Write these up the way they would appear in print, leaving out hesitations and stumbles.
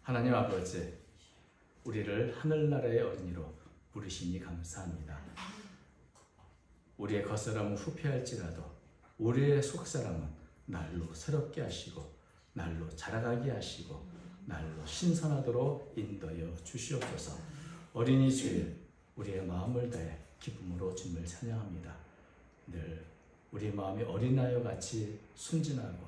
하나님 아버지, 우리를 하늘나라의 어린이로 부르시니 감사합니다. 우리의 겉사람은 후패할지라도 우리의 속사람은 날로 새롭게 하시고 날로 자라가게 하시고 날로 신선하도록 인도하여 주시옵소서. 어린이 주일 우리의 마음을 다해 기쁨으로 주님을 찬양합니다. 늘 우리 마음이 어린아이와 같이 순진하고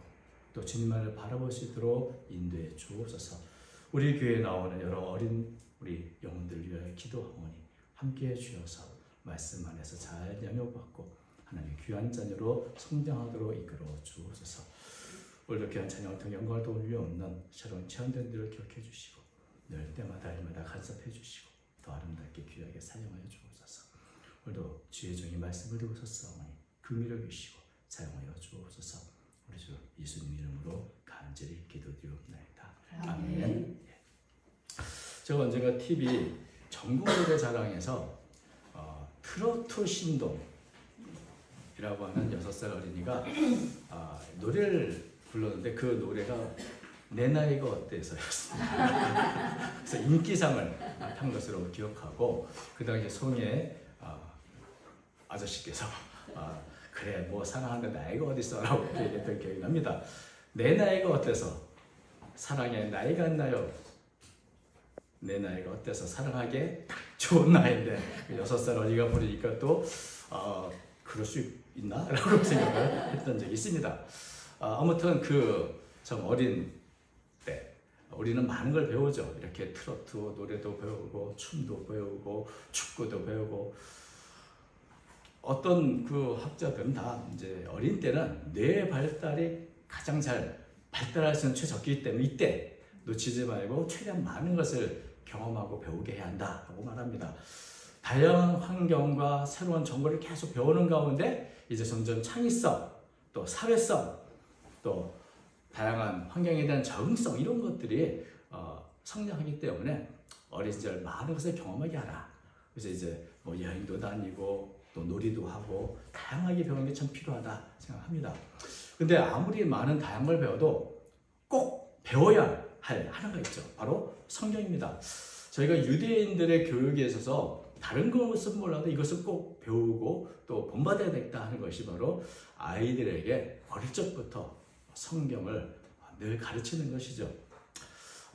또 주님만을 바라볼 수 있도록 인도해 주옵소서. 우리 교회에 나오는 여러 어린 우리 영혼들을 위하여 기도하오니 함께해 주셔서 말씀 안에서 잘 양육받고 하나님의 귀한 자녀로 성장하도록 이끌어 주옵소서. 오늘도 귀한 찬양을 통해 영광을 돌려옵는 새로운 체험들을 기억해 주시고 늘 때마다 일마다 간섭해 주시고 더 아름답게 귀하게 사용하여 주옵소서. 오늘도 주의 종이 말씀을 듣고 섰사오니 긍휼을 주시고 사용하여 주옵소서. 우리 주 예수님 이름으로 간절히 기도드리옵나이다. 아멘. 제가 언젠가 TV 전국노래 자랑에서 트로트 신동이라고 하는 6살 어린이가 노래를 불렀는데 그 노래가 내 나이가 어때서였습니다. 그래서 인기상을 탄 것으로 기억하고 그 당시 송혜 아저씨께서 그래 뭐 사랑하는 나이가 어딨어 라고 얘기했던 기억이 납니다. 내 나이가 어때서 사랑에 나이가 안 나요. 내 나이가 어때서 사랑하기에 딱 좋은 나이인데 6살 어린이가 부르니까 또 그럴 수 있나? 라고 생각을 했던 적이 있습니다. 아무튼 그 참 어린 때 우리는 많은 걸 배우죠. 이렇게 트로트 노래도 배우고 춤도 배우고 축구도 배우고 어떤 그 학자들은 다 이제 어린 때는 뇌 발달이 가장 잘 발달할 수 있는 최적기이기 때문에 이때 놓치지 말고 최대한 많은 것을 경험하고 배우게 해야 한다고 말합니다. 다양한 환경과 새로운 정보를 계속 배우는 가운데 이제 점점 창의성, 또 사회성, 또 다양한 환경에 대한 적응성 이런 것들이 성장하기 때문에 어린 시절 많은 것을 경험하게 하라. 그래서 이제 뭐 여행도 다니고 또 놀이도 하고 다양하게 배우는 게 참 필요하다 생각합니다. 근데 아무리 많은 다양한 걸 배워도 꼭 배워야 할 하나가 있죠. 바로 성경입니다. 저희가 유대인들의 교육에 있어서 다른 것은 몰라도 이것을 꼭 배우고 또 본받아야 되겠다 하는 것이 바로 아이들에게 어릴 적부터 성경을 늘 가르치는 것이죠.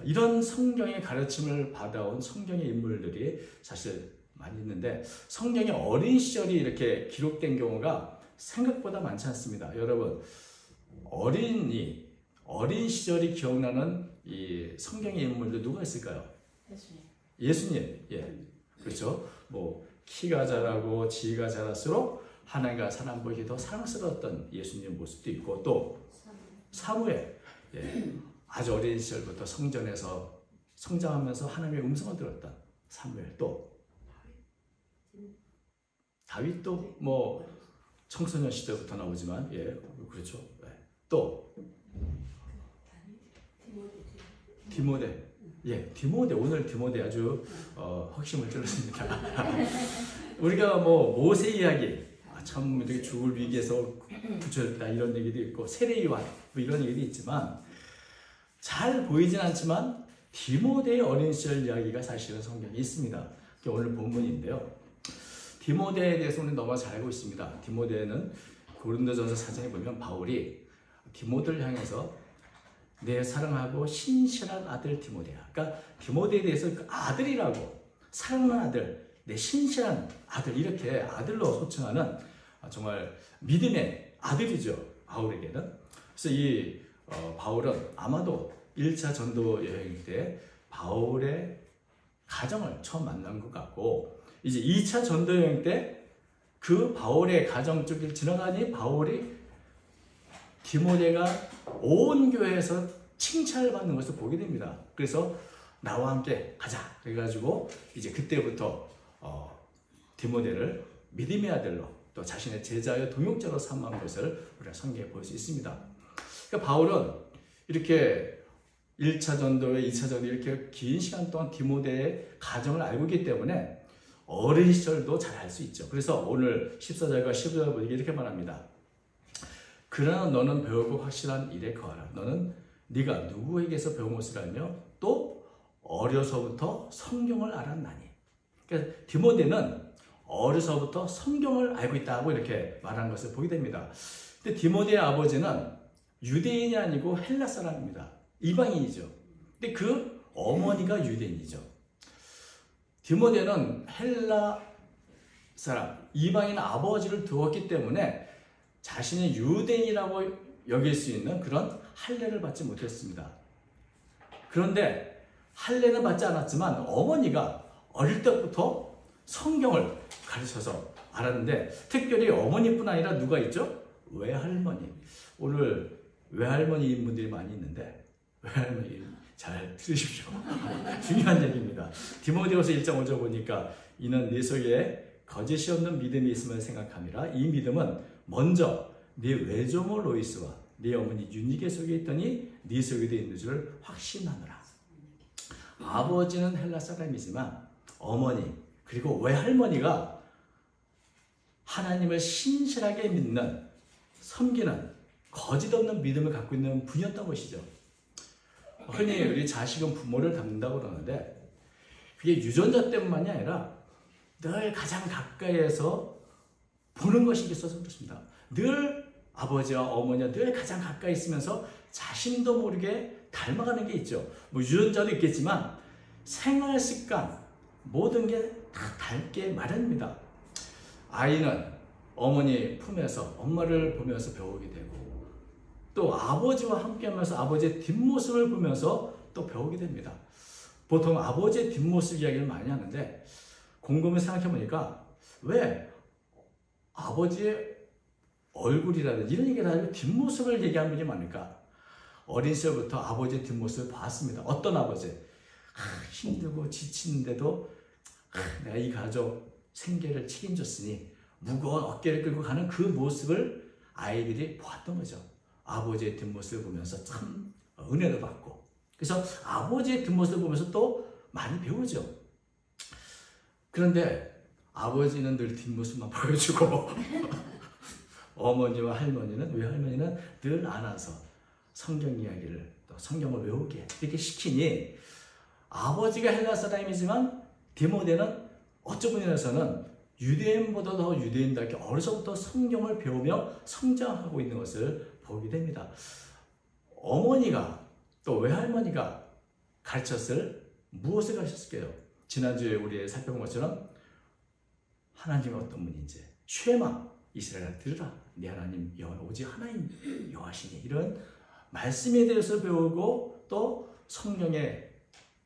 이런 성경의 가르침을 받아온 성경의 인물들이 사실 많이 있는데 성경의 어린 시절이 이렇게 기록된 경우가 생각보다 많지 않습니다. 여러분 어린 시절이 기억나는 이 성경의 인물들 누가 있을까요? 예수님. 예. 그렇죠. 뭐 키가 자라고 지위가 자랄수록 하나님과 사람 보기 더 사랑스러웠던 예수님의 모습도 있고 또 사무엘. 예. 아주 어린 시절부터 성전에서 성장하면서 하나님의 음성을 들었던 사무엘. 또 다윗도 뭐 청소년 시절부터 나오지만 예 그렇죠. 예. 또 디모데. 예, 디모데 오늘 디모데 아주 확신을 찔렀습니다. 우리가 뭐 모세 이야기 참 이렇게 죽을 위기에서 구출했다 이런 얘기도 있고 세례요한 뭐 이런 얘기도 있지만 잘 보이진 않지만 디모데의 어린 시절 이야기가 사실은 성경에 있습니다. 오늘 본문인데요. 디모데에 대해서 우리는 너무 잘 알고 있습니다. 디모데는 고린도전서 4장에 보면 바울이 디모데를 향해서 내 사랑하고 신실한 아들 디모데야. 그러니까 디모데에 대해서 그 아들이라고 사랑하는 아들, 내 신실한 아들 이렇게 아들로 소칭하는 정말 믿음의 아들이죠. 바울에게는. 그래서 이 바울은 아마도 1차 전도 여행 때 바울의 가정을 처음 만난 것 같고 이제 2차 전도 여행 때 그 바울의 가정 쪽을 지나가니 바울이 디모데가 온 교회에서 칭찬을 받는 것을 보게 됩니다. 그래서 나와 함께 가자. 그래가지고 이제 그때부터 디모데를 믿음의 아들로 또 자신의 제자여 동역자로 삼은 것을 우리가 성경에 볼 수 있습니다. 그러니까 바울은 이렇게 1차 전도에 2차 전도에 이렇게 긴 시간 동안 디모데의 가정을 알고 있기 때문에 어린 시절도 잘 알 수 있죠. 그래서 오늘 14절과 15절 보니까 이렇게 말합니다. 그러나 너는 배우고 확실한 일에 거하라. 너는 네가 누구에게서 배운 것을 알며 또 어려서부터 성경을 알았나니. 그러니까 디모데는 어려서부터 성경을 알고 있다고 이렇게 말하는 것을 보게 됩니다. 근데 디모데의 아버지는 유대인이 아니고 헬라 사람입니다. 이방인이죠. 근데 그 어머니가 유대인이죠. 디모데는 헬라 사람, 이방인 아버지를 두었기 때문에 자신이 유대인이라고 여길 수 있는 그런 할례를 받지 못했습니다. 그런데 할례는 받지 않았지만 어머니가 어릴 때부터 성경을 가르쳐서 알았는데, 특별히 어머니뿐 아니라 누가 있죠? 외할머니. 오늘 외할머니인 분들이 많이 있는데 외할머니 잘 들으십시오. 중요한 얘기입니다. 디모데후서 1장 5절 보니까 이는 네 속에 거짓이 없는 믿음이 있음을 생각함이라. 이 믿음은 먼저 네 외조모 로이스와 네 어머니 유니게 속에 있더니 네 속에도 있는 줄 확신하노라. 아버지는 헬라 사람이지만 어머니 그리고 외할머니가 하나님을 신실하게 믿는, 섬기는 거짓 없는 믿음을 갖고 있는 분이었던 것이죠. 흔히 우리 자식은 부모를 닮는다고 그러는데 그게 유전자 때문만이 아니라 늘 가장 가까이에서 보는 것이 있어서 그렇습니다. 늘 아버지와 어머니와 늘 가장 가까이 있으면서 자신도 모르게 닮아가는 게 있죠. 뭐 유전자도 있겠지만 생활 습관 모든 게 다 닮게 마련입니다. 아이는 어머니 품에서 엄마를 보면서 배우게 되고 또 아버지와 함께하면서 아버지의 뒷모습을 보면서 또 배우게 됩니다. 보통 아버지의 뒷모습 이야기를 많이 하는데 곰곰이 생각해 보니까 왜 아버지의 얼굴이라든지 이런 얘기를 하면 뒷모습을 얘기하는 분이 많을까? 어린 시절부터 아버지의 뒷모습을 봤습니다. 어떤 아버지? 힘들고 지치는데도 내가 이 가족 생계를 책임졌으니 무거운 어깨를 끌고 가는 그 모습을 아이들이 보았던 거죠. 아버지의 뒷모습을 보면서 참 은혜도 받고, 그래서 아버지의 뒷모습을 보면서 또 많이 배우죠. 그런데 아버지는 늘 뒷모습만 보여주고 어머니와 할머니는, 외할머니는 늘 안아서 성경 이야기를 또 성경을 외우게 이렇게 시키니 아버지가 헬라 사람이지만 디모데는 어쩌고 면에서는 유대인보다 더 유대인답게 어려서부터 성경을 배우며 성장하고 있는 것을 보게 됩니다. 어머니가 또 외할머니가 가르쳤을 무엇을 가르쳤을까요? 지난주에 우리 살펴본 것처럼 하나님이 어떤 분인지, 쉐마 이스라엘아 들으라 네 하나님 여호와는 오직 하나님 여호와시니, 이런 말씀에 대해서 배우고 또 성경의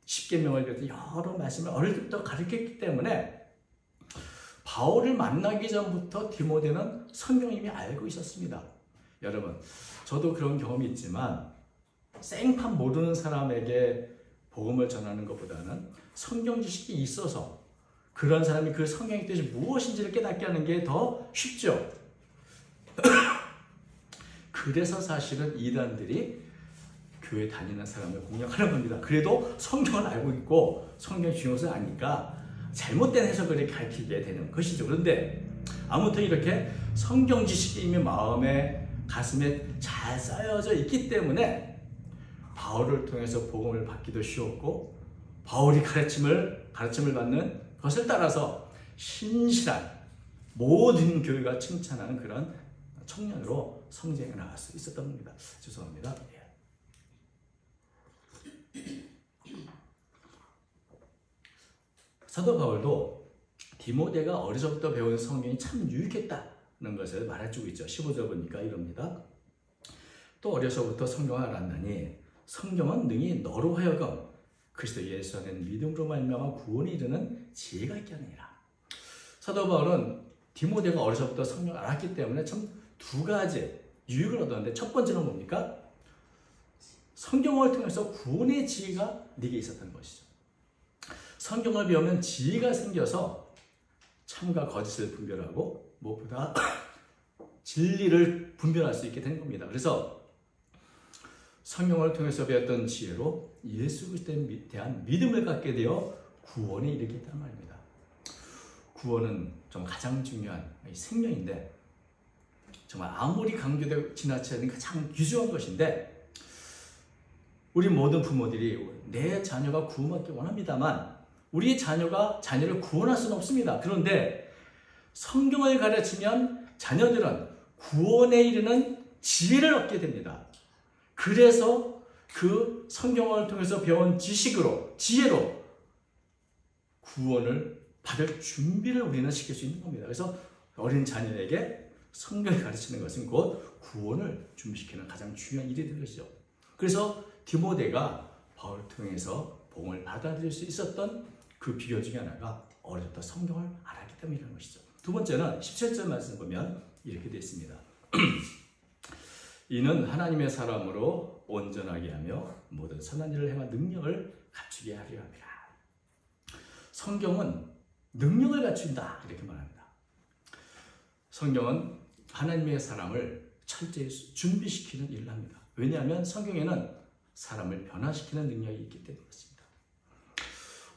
십계명을 비롯해 여러 말씀을 어릴 때부터 가르쳤기 때문에 바울을 만나기 전부터 디모데는 성경을 이미 알고 있었습니다. 여러분, 저도 그런 경험이 있지만 생판 모르는 사람에게 복음을 전하는 것보다는 성경 지식이 있어서 그런 사람이 그 성경의 뜻이 무엇인지를 깨닫게 하는 게 더 쉽죠. 그래서 사실은 이단들이 교회 다니는 사람을 공략하는 겁니다. 그래도 성경을 알고 있고 성경의 중요성을 아니까 잘못된 해석을 가르치게 되는 것이죠. 그런데 아무튼 이렇게 성경 지식이 이미 마음에, 가슴에 잘 쌓여져 있기 때문에 바울을 통해서 복음을 받기도 쉬웠고, 바울이 가르침을 받는 것을 따라서 신실한 모든 교회가 칭찬하는 그런 청년으로 성장해 나갈 수 있었던 겁니다. 죄송합니다. 사도 바울도 디모데가 어려서부터 배운 성경이 참 유익했다는 것을 말해주고 있죠. 15절 보니까 이럽니다. 또 어려서부터 성경을 알았나니 성경은 능히 너로 하여금 그리스도 예수 안에 믿음으로 말미암아 구원에 이르는 지혜가 있게 하느니라. 사도 바울은 디모데가 어려서부터 성경을 알았기 때문에 참 두 가지 유익을 얻었는데, 첫 번째는 뭡니까? 성경을 통해서 구원의 지혜가 네게 있었다는 것이죠. 성경을 배우면 지혜가 생겨서 참과 거짓을 분별하고 무엇보다 진리를 분별할 수 있게 된 겁니다. 그래서 성경을 통해서 배웠던 지혜로 예수 그리스도에 대한 믿음을 갖게 되어 구원에 이르겠다는 말입니다. 구원은 좀 가장 중요한 생명인데, 정말 아무리 강조되고 지나치지 않는 가장 귀중한 것인데, 우리 모든 부모들이 내 자녀가 구원받기 원합니다만 우리 자녀를 구원할 수는 없습니다. 그런데 성경을 가르치면 자녀들은 구원에 이르는 지혜를 얻게 됩니다. 그래서 그 성경을 통해서 배운 지혜로 구원을 받을 준비를 우리는 시킬 수 있는 겁니다. 그래서 어린 자녀에게 성경을 가르치는 것은 곧 구원을 준비시키는 가장 중요한 일이 된 것이죠. 그래서 디모데가 바울을 통해서 복음을 받아들일 수 있었던 그 비결 중에 하나가 어릴 때 성경을 알았기 때문이라는 것이죠. 두 번째는 17절 말씀 보면 이렇게 되어 있습니다. 이는 하나님의 사람으로 온전하게 하며 모든 선한 일을 행한 능력을 갖추게 하려 합니다. 성경은 능력을 갖춘다 이렇게 말합니다. 성경은 하나님의 사람을 철저히 준비시키는 일을 합니다. 왜냐하면 성경에는 사람을 변화시키는 능력이 있기 때문입니다.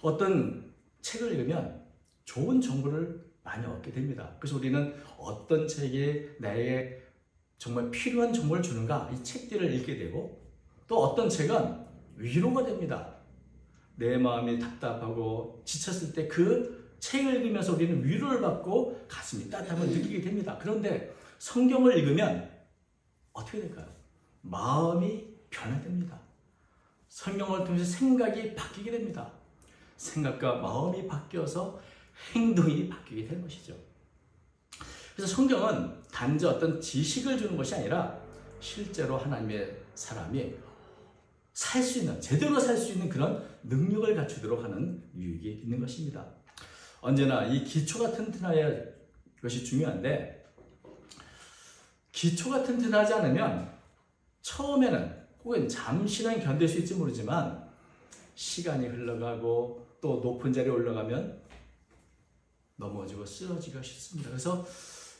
어떤 책을 읽으면 좋은 정보를 많이 얻게 됩니다. 그래서 우리는 어떤 책이 나에게 정말 필요한 정보를 주는가 이 책들을 읽게 되고 또 어떤 책은 위로가 됩니다. 내 마음이 답답하고 지쳤을 때 그 책을 읽으면서 우리는 위로를 받고 가슴이 따뜻함을 느끼게 됩니다. 그런데 성경을 읽으면 어떻게 될까요? 마음이 변화됩니다. 성경을 통해서 생각이 바뀌게 됩니다. 생각과 마음이 바뀌어서 행동이 바뀌게 되는 것이죠. 그래서 성경은 단지 어떤 지식을 주는 것이 아니라 실제로 하나님의 사람이 제대로 살 수 있는 그런 능력을 갖추도록 하는 유익이 있는 것입니다. 언제나 이 기초가 튼튼해야 것이 중요한데 기초가 튼튼하지 않으면 처음에는 혹은 잠시는 견딜 수 있을지 모르지만 시간이 흘러가고 또 높은 자리에 올라가면 넘어지고 쓰러지기가 쉽습니다. 그래서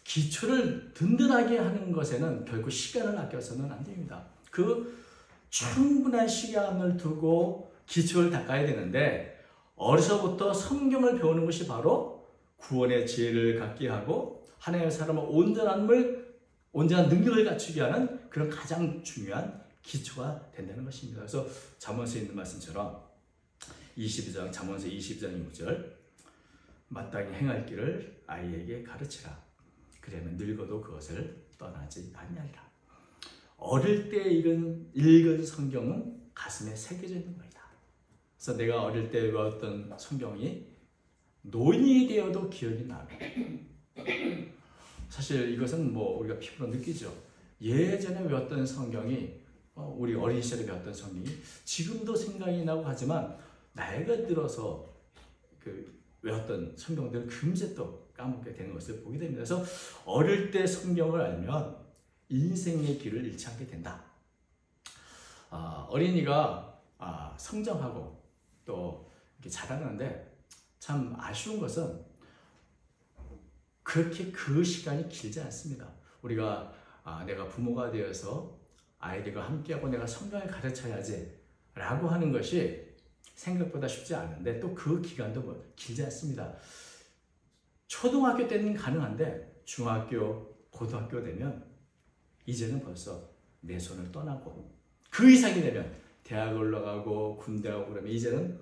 기초를 든든하게 하는 것에는 결국 시간을 아껴서는 안 됩니다. 그 충분한 시간을 두고 기초를 닦아야 되는데 어려서부터 성경을 배우는 것이 바로 구원의 지혜를 갖게 하고 하나님의 사람을 온전한 능력을 갖추게 하는 그런 가장 중요한 기초가 된다는 것입니다. 그래서 잠언서에 있는 말씀처럼 잠언서 22장 6절 마땅히 행할 길을 아이에게 가르치라. 그러면 늙어도 그것을 떠나지 아니하리라. 어릴 때 읽은 성경은 가슴에 새겨져 있는 겁니다. 그래서 내가 어릴 때 외웠던 성경이 노인이 되어도 기억이 나고 사실 이것은 우리가 피부로 느끼죠. 예전에 외웠던 성경이 우리 어린 시절에 배웠던 성경이 지금도 생각이 나고 하지만 나이가 들어서 외웠던 성경들은 금세 또 까먹게 되는 것을 보게 됩니다. 그래서 어릴 때 성경을 알면 인생의 길을 잃지 않게 된다. 어린이가 성장하고 또 이렇게 자라는데 참 아쉬운 것은 그렇게 그 시간이 길지 않습니다. 우리가 내가 부모가 되어서 아이들과 함께하고 내가 성경을 가르쳐야지 라고 하는 것이 생각보다 쉽지 않은데 또 그 기간도 길지 않습니다. 초등학교 때는 가능한데 중학교, 고등학교 되면 이제는 벌써 내 손을 떠나고 그 이상이 되면 대학 올라가고 군대 가고 그러면 이제는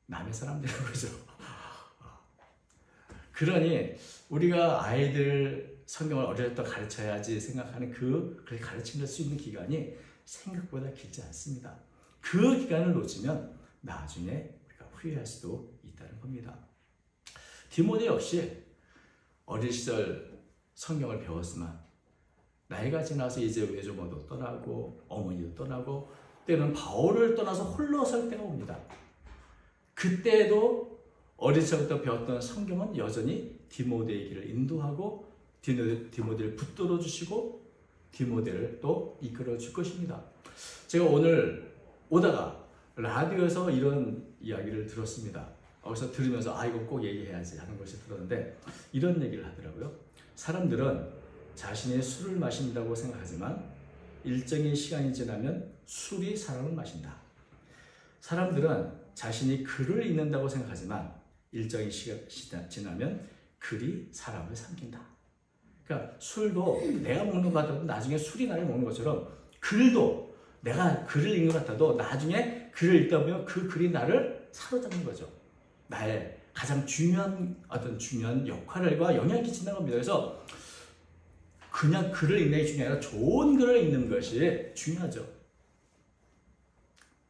남의 사람 되는 거죠. 그러니 우리가 아이들 성경을 어릴 때 가르쳐야지 생각하는 그렇게 가르칠 수 있는 기간이 생각보다 길지 않습니다. 그 기간을 놓치면 나중에 우리가 후회할 수도 있다는 겁니다. 디모데 역시 어릴 시절 성경을 배웠으면 나이가 지나서 이제 외조모도 떠나고 어머니도 떠나고 때는 바울을 떠나서 홀로 설 때가 옵니다. 그때도 어릴 적부터 배웠던 성경은 여전히 디모데의 길을 인도하고 디모데를 붙들어 주시고 디모데를 또 이끌어 줄 것입니다. 제가 오늘 오다가 라디오에서 이런 이야기를 들었습니다. 거기서 들으면서 이거 꼭 얘기해야지 하는 것을 들었는데 이런 얘기를 하더라고요. 사람들은 자신이 술을 마신다고 생각하지만 일정의 시간이 지나면 술이 사람을 마신다. 사람들은 자신이 글을 읽는다고 생각하지만 일정의 시간이 지나면 글이 사람을 삼킨다. 그러니까 술도 내가 먹는 것 같아도 나중에 술이 나를 먹는 것처럼 글도 내가 글을 읽는 것 같아도 나중에 글을 읽다 보면 그 글이 나를 사로잡는 거죠. 나의 가장 중요한 역할과 영향을 끼친다는 겁니다. 그래서 그냥 글을 읽는 게 중요한 게 아니라 좋은 글을 읽는 것이 중요하죠.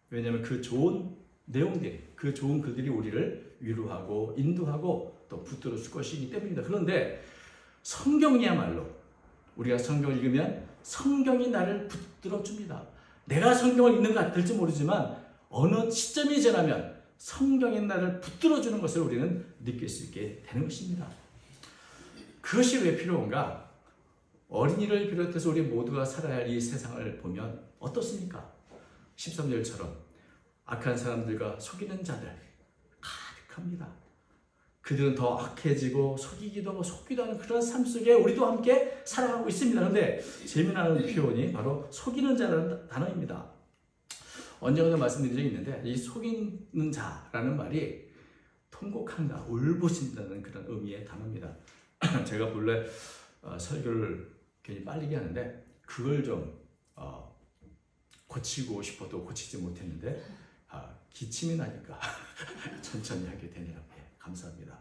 왜냐하면 그 좋은 내용들이, 그 좋은 글들이 우리를 위로하고 인도하고 또 붙들어 줄 것이기 때문입니다. 그런데 성경이야말로 우리가 성경을 읽으면 성경이 나를 붙들어 줍니다. 내가 성경을 읽는 것 같을지 모르지만 어느 시점이 지나면 성경이 나를 붙들어 주는 것을 우리는 느낄 수 있게 되는 것입니다. 그것이 왜 필요한가? 어린이를 비롯해서 우리 모두가 살아야 할 이 세상을 보면 어떻습니까? 13절처럼 악한 사람들과 속이는 자들 가득합니다. 그들은 더 악해지고 속이기도 하고 속기도 하는 그런 삶 속에 우리도 함께 살아가고 있습니다. 그런데 재미나는 표현이 바로 속이는 자라는 단어입니다. 언젠가도 말씀드린 적이 있는데 이 속이는 자라는 말이 통곡한다, 울부짖는다는 그런 의미의 단어입니다. 제가 본래 설교를 괜히 빨리게 하는데 그걸 좀 고치고 싶어도 고치지 못했는데 기침이 나니까 천천히 하게 되네요. 예, 감사합니다.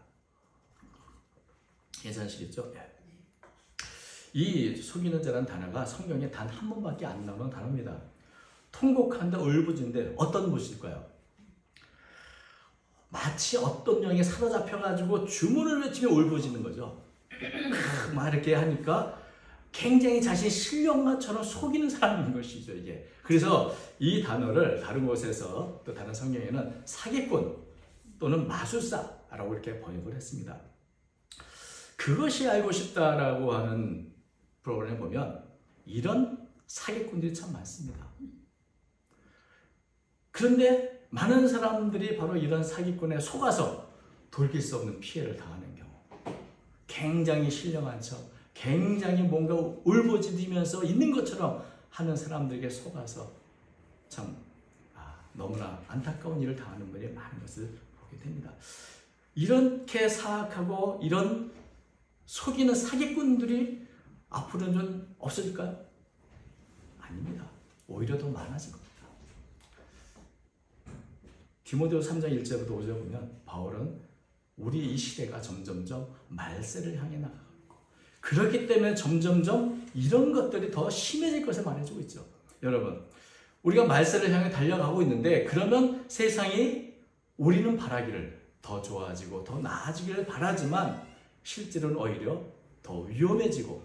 괜찮으시겠죠? 예. 이 속이는 자라는 단어가 성경에 단 한 번밖에 안 나오는 단어입니다. 통곡한다, 울부짖는데 어떤 모습일까요? 마치 어떤 영에 사로잡혀가지고 주문을 외치며 울부짖는 거죠. 막 이렇게 하니까 굉장히 자신 신령가처럼 속이는 사람인 것이죠, 이게. 그래서 이 단어를 다른 곳에서 또 다른 성경에는 사기꾼 또는 마술사라고 이렇게 번역을 했습니다. 그것이 알고 싶다라고 하는 프로그램에 보면 이런 사기꾼들이 참 많습니다. 그런데 많은 사람들이 바로 이런 사기꾼에 속아서 돌이킬 수 없는 피해를 당하는 경우, 굉장히 신령한 척, 굉장히 뭔가 울부짖으면서 있는 것처럼 하는 사람들에게 속아서 참 너무나 안타까운 일을 당하는 분이 많은 것을 보게 됩니다. 이렇게 사악하고 이런 속이는 사기꾼들이 앞으로는 좀 없어질까요? 아닙니다. 오히려 더 많아질 겁니다. 디모데후서 3장 1절부터 5절 보면 바울은 우리 이 시대가 점점점 말세를 향해 나가고 그렇기 때문에 점점점 이런 것들이 더 심해질 것을 말해주고 있죠. 여러분, 우리가 말세를 향해 달려가고 있는데 그러면 세상이 우리는 바라기를 더 좋아지고 더 나아지기를 바라지만 실제로는 오히려 더 위험해지고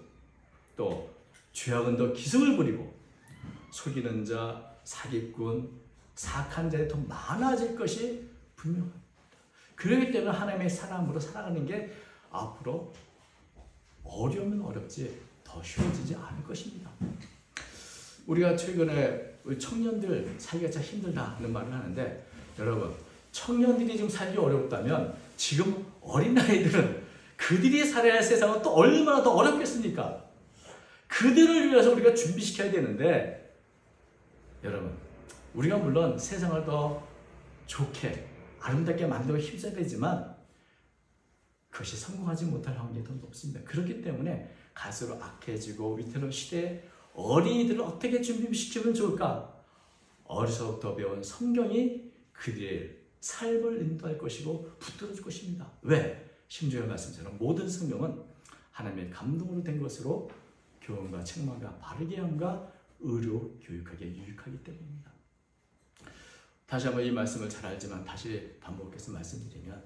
또 죄악은 더 기승을 부리고 속이는 자, 사기꾼, 사악한 자들이 더 많아질 것이 분명합니다. 그렇기 때문에 하나님의 사람으로 살아가는 게 앞으로 어려우면 어렵지 더 쉬워지지 않을 것입니다. 우리가 최근에 우리 청년들 살기가 참 힘들다는 말을 하는데 여러분, 청년들이 좀 살기 어렵다면 지금 어린아이들은 그들이 살아야 할 세상은 또 얼마나 더 어렵겠습니까? 그들을 위해서 우리가 준비시켜야 되는데 여러분, 우리가 물론 세상을 더 좋게 아름답게 만들고 힘써야 되지만 그것이 성공하지 못할 확률이 더 높습니다. 그렇기 때문에 갈수록 악해지고 위태로운 시대에 어린이들을 어떻게 준비시키면 좋을까? 어려서부터 배운 성경이 그들의 삶을 인도할 것이고 붙들어줄 것입니다. 왜? 심지어 말씀처럼 모든 성경은 하나님의 감동으로 된 것으로 교훈과 책망과 바르게 함과 의료 교육하기에 유익하기 때문입니다. 다시 한번 이 말씀을 잘 알지만 다시 반복해서 말씀드리면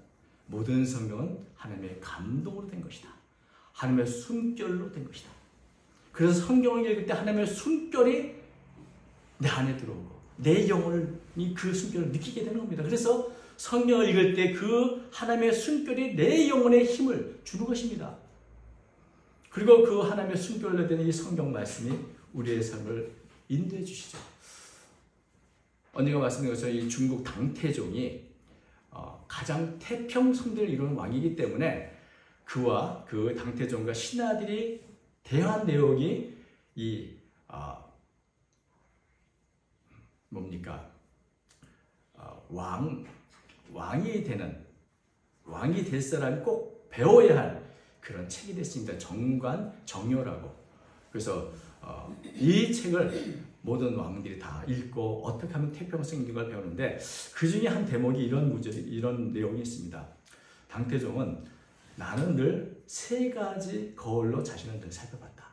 모든 성경은 하나님의 감동으로 된 것이다. 하나님의 숨결로 된 것이다. 그래서 성경을 읽을 때 하나님의 숨결이 내 안에 들어오고 내 영혼이 그 숨결을 느끼게 되는 겁니다. 그래서 성경을 읽을 때 그 하나님의 숨결이 내 영혼에 힘을 주는 것입니다. 그리고 그 하나님의 숨결로 된 이 성경 말씀이 우리의 삶을 인도해 주시죠. 언니가 말씀드린 것처럼 이 중국 당태종이 가장 태평성대를 이루는 왕이기 때문에 그와 그 당태종과 신하들이 대화한 내용이 이 왕이 될 사람이 꼭 배워야 할 그런 책이 됐습니다. 정관 정요라고. 그래서 이 책을 모든 왕들이 다 읽고 어떻게 하면 태평성 있는 걸 배우는데 그 중에 한 대목이 이런 내용이 있습니다. 당태종은 나는 늘 세 가지 거울로 자신을 늘 살펴봤다.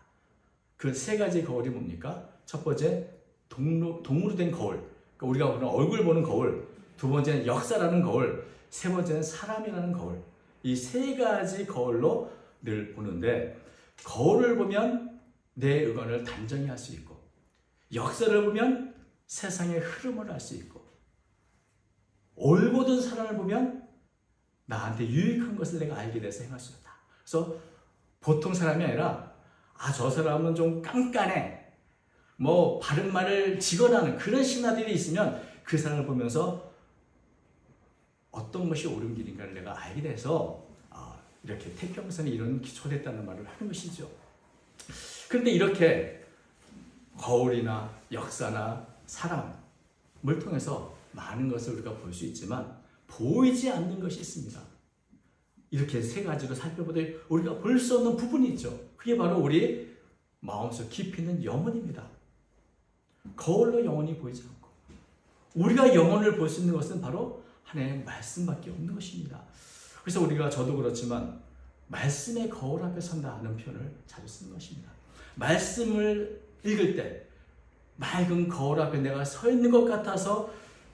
그 세 가지 거울이 뭡니까? 첫 번째 동으로 된 거울, 그러니까 우리가 보는 얼굴 보는 거울. 두 번째는 역사라는 거울. 세 번째는 사람이라는 거울. 이 세 가지 거울로 늘 보는데 거울을 보면 내 의견을 단정히 할 수 있고 역사를 보면 세상의 흐름을 알 수 있고 올곧은 사람을 보면 나한테 유익한 것을 내가 알게 돼서 행할 수 있다. 그래서 보통 사람이 아니라 저 사람은 좀 깐깐해. 바른 말을 직언하는 그런 신하들이 있으면 그 사람을 보면서 어떤 것이 옳은 길인가를 내가 알게 돼서 이렇게 태평성이 이런 기초됐다는 말을 하는 것이죠. 그런데 이렇게 거울이나 역사나 사람을 통해서 많은 것을 우리가 볼 수 있지만 보이지 않는 것이 있습니다. 이렇게 세 가지로 살펴보되 우리가 볼 수 없는 부분이 있죠. 그게 바로 우리 마음속 깊이 있는 영혼입니다. 거울로 영혼이 보이지 않고 우리가 영혼을 볼 수 있는 것은 바로 하나님의 말씀밖에 없는 것입니다. 그래서 우리가 저도 그렇지만 말씀의 거울 앞에 선다는 표현을 자주 쓰는 것입니다. 말씀을 읽을 때 맑은 거울 앞에 내가 서 있는 것 같아서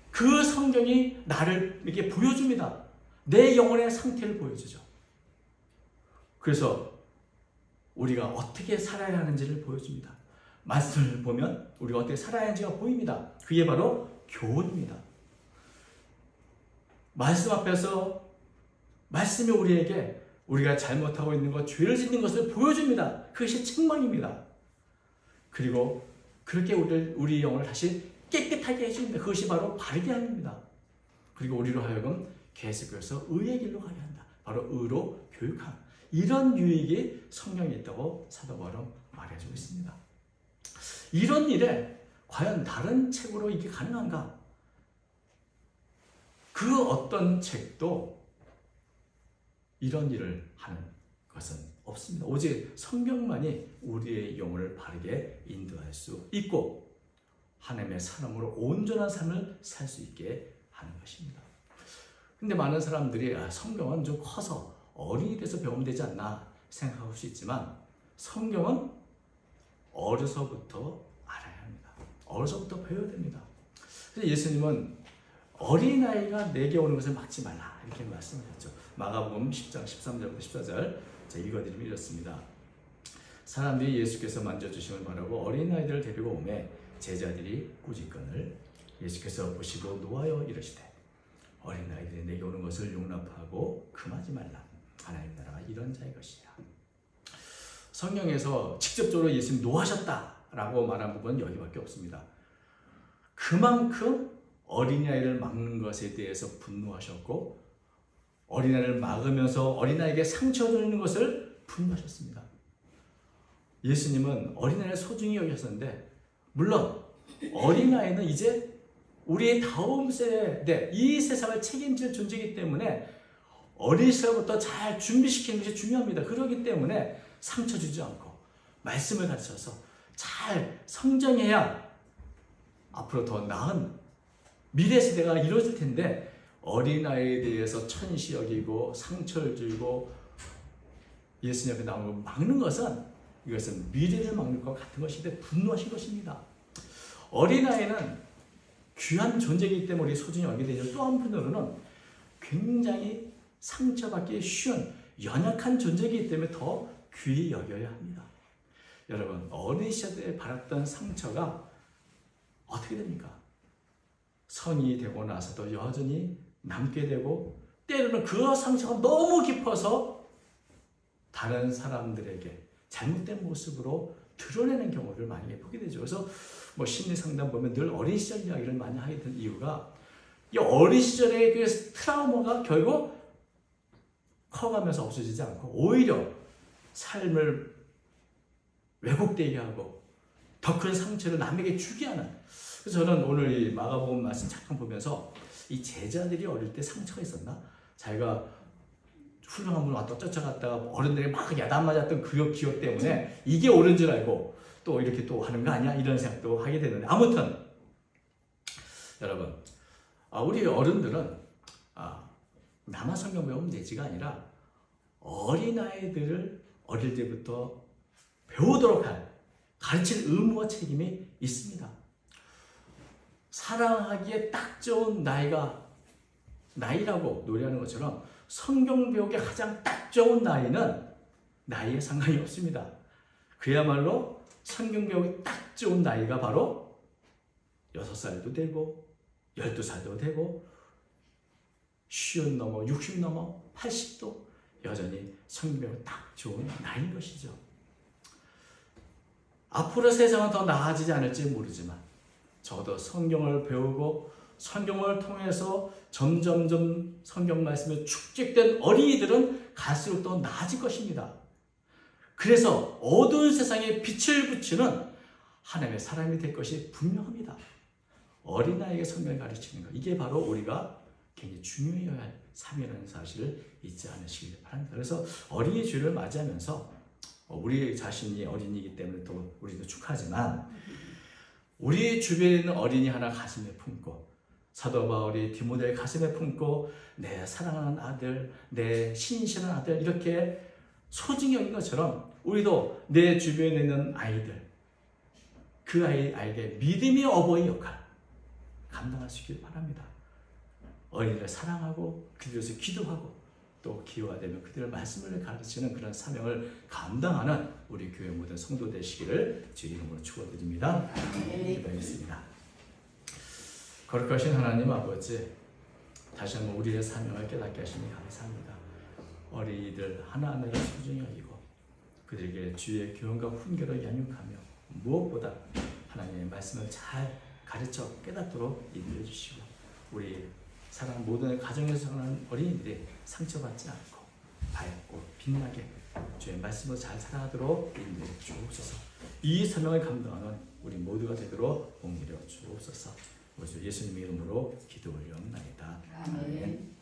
그 성경이 나를 이렇게 보여줍니다. 내 영혼의 상태를 보여주죠. 그래서 우리가 어떻게 살아야 하는지를 보여줍니다. 말씀을 보면 우리가 어떻게 살아야 하는지가 보입니다. 그게 바로 교훈입니다. 말씀 앞에서 말씀이 우리에게 우리가 잘못하고 있는 것, 죄를 짓는 것을 보여줍니다. 그것이 책망입니다. 그리고 그렇게 우리 영혼을 다시 깨끗하게 해줍니다. 그것이 바로 바르게 합니다. 그리고 우리로 하여금 계속해서 의의 길로 가게 한다. 바로 의로 교육함. 이런 유익이 성경에 있다고 사도 바울은 말해주고 있습니다. 이런 일에 과연 다른 책으로 이게 가능한가? 그 어떤 책도 이런 일을 하는 것은 없습니다. 오직 성경만이 우리의 영혼을 바르게 인도할 수 있고 하나님의 사람으로 온전한 삶을 살 수 있게 하는 것입니다. 근데 많은 사람들이 성경은 좀 커서 어른이 돼서 배우면 되지 않나 생각할 수 있지만 성경은 어려서부터 알아야 합니다. 어려서부터 배워야 됩니다. 그래서 예수님은 어린아이가 내게 오는 것을 막지 말라 이렇게 말씀하셨죠. 마가복음 10장 13절부터 14절 제가 읽어드리면 이렇습니다. 사람들이 예수께서 만져주심을 바라고 어린아이들을 데리고 오매 제자들이 꾸짖거늘 예수께서 보시고 놓아여 이르시되 어린아이들이 내게 오는 것을 용납하고 금하지 말라. 하나님 나라가 이런 자의 것이라. 성경에서 직접적으로 예수님 노하셨다라고 말한 부분은 여기밖에 없습니다. 그만큼 어린아이를 막는 것에 대해서 분노하셨고 어린아이를 막으면서 어린아이에게 상처 주는 것을 분노하셨습니다. 예수님은 어린아이를 소중히 여기셨는데 물론 어린아이는 이제 우리의 다음 세대, 이 세상을 책임질 존재이기 때문에 어린 시절부터 잘 준비시키는 것이 중요합니다. 그렇기 때문에 상처 주지 않고 말씀을 가르쳐서 잘 성장해야 앞으로 더 나은 미래 세대가 이루어질 텐데 어린아이에 대해서 천시 여기고 상처를 주고 예수님 앞에 나오는 걸 막는 것은 이것은 미래를 막는 것 같은 것인데 분노하신 것입니다. 어린아이는 귀한 존재이기 때문에 우리 소중히 여기게 되죠. 또 한편으로는 굉장히 상처받기 쉬운 연약한 존재이기 때문에 더 귀히 여겨야 합니다. 여러분 어린 시절에 받았던 상처가 어떻게 됩니까? 성인이 되고 나서도 여전히 남게 되고 때로는 그 상처가 너무 깊어서 다른 사람들에게 잘못된 모습으로 드러내는 경우를 많이 보게 되죠. 그래서 심리 상담 보면 늘 어린 시절 이야기를 많이 하게 된 이유가 이 어린 시절의 그 트라우마가 결국 커가면서 없어지지 않고 오히려 삶을 왜곡되게 하고 더 큰 상처를 남에게 주게 하는. 그래서 저는 오늘 이 마가복음 말씀 잠깐 보면서 이 제자들이 어릴 때 상처가 있었나? 자기가 훌륭한 분 왔다 쫓아갔다가 어른들이 막 야단 맞았던 그 기억 때문에 이게 옳은 줄 알고 또 이렇게 또 하는 거 아니야? 이런 생각도 하게 되는데 아무튼 여러분 우리 어른들은 나만 성경 배우면 되지가 아니라 어린아이들을 어릴 때부터 배우도록 할 가르칠 의무와 책임이 있습니다. 사랑하기에 딱 좋은 나이라고 노래하는 것처럼 성경 배우기에 가장 딱 좋은 나이는 나이에 상관이 없습니다. 그야말로 성경 배우기 딱 좋은 나이가 바로 6살도 되고 12살도 되고 50 넘어 60 넘어 80도 여전히 성경 배우기 딱 좋은 나이인 것이죠. 앞으로 세상은 더 나아지지 않을지 모르지만 적어도 성경을 배우고 성경을 통해서 점점점 성경 말씀에 축적된 어린이들은 갈수록 더 나아질 것입니다. 그래서 어두운 세상에 빛을 비추는 하나님의 사람이 될 것이 분명합니다. 어린아이에게 성경을 가르치는 것, 이게 바로 우리가 굉장히 중요해야 할 삶이라는 사실을 잊지 않으시길 바랍니다. 그래서 어린이 주일을 맞이하면서 우리 자신이 어린이기 때문에 또 우리도 축하하지만 우리 주변에 있는 어린이 하나 가슴에 품고 사도 바울이 디모데를 가슴에 품고 내 사랑하는 아들, 내 신실한 아들 이렇게 소중히 여긴 것처럼 우리도 내 주변에 있는 아이들 그 아이에게 믿음의 어버이 역할 감당할 수 있길 바랍니다. 어린이를 사랑하고 그들에서 기도하고 또 기회가 되면 그들의 말씀을 가르치는 그런 사명을 감당하는 우리 교회 모든 성도 되시기를 주의 이름으로 축원드립니다. 기도하겠습니다. 거룩하신 하나님 아버지, 다시 한번 우리의 사명을 깨닫게 하시니 감사합니다. 어린이들 하나하나를 소중히 여기고 그들에게 주의 교훈과 훈계를 양육하며 무엇보다 하나님의 말씀을 잘 가르쳐 깨닫도록 인도해 주시고 우리 사랑 모든 가정에서 사는 어린이들이 상처받지 않고 밝고 빛나게 주의 말씀을 잘 살아가도록 인도해 주옵소서. 이 사명을 감당하는 우리 모두가 되도록 복 내려 주옵소서. 예수님의 이름으로 기도 올려옵나이다. 아멘.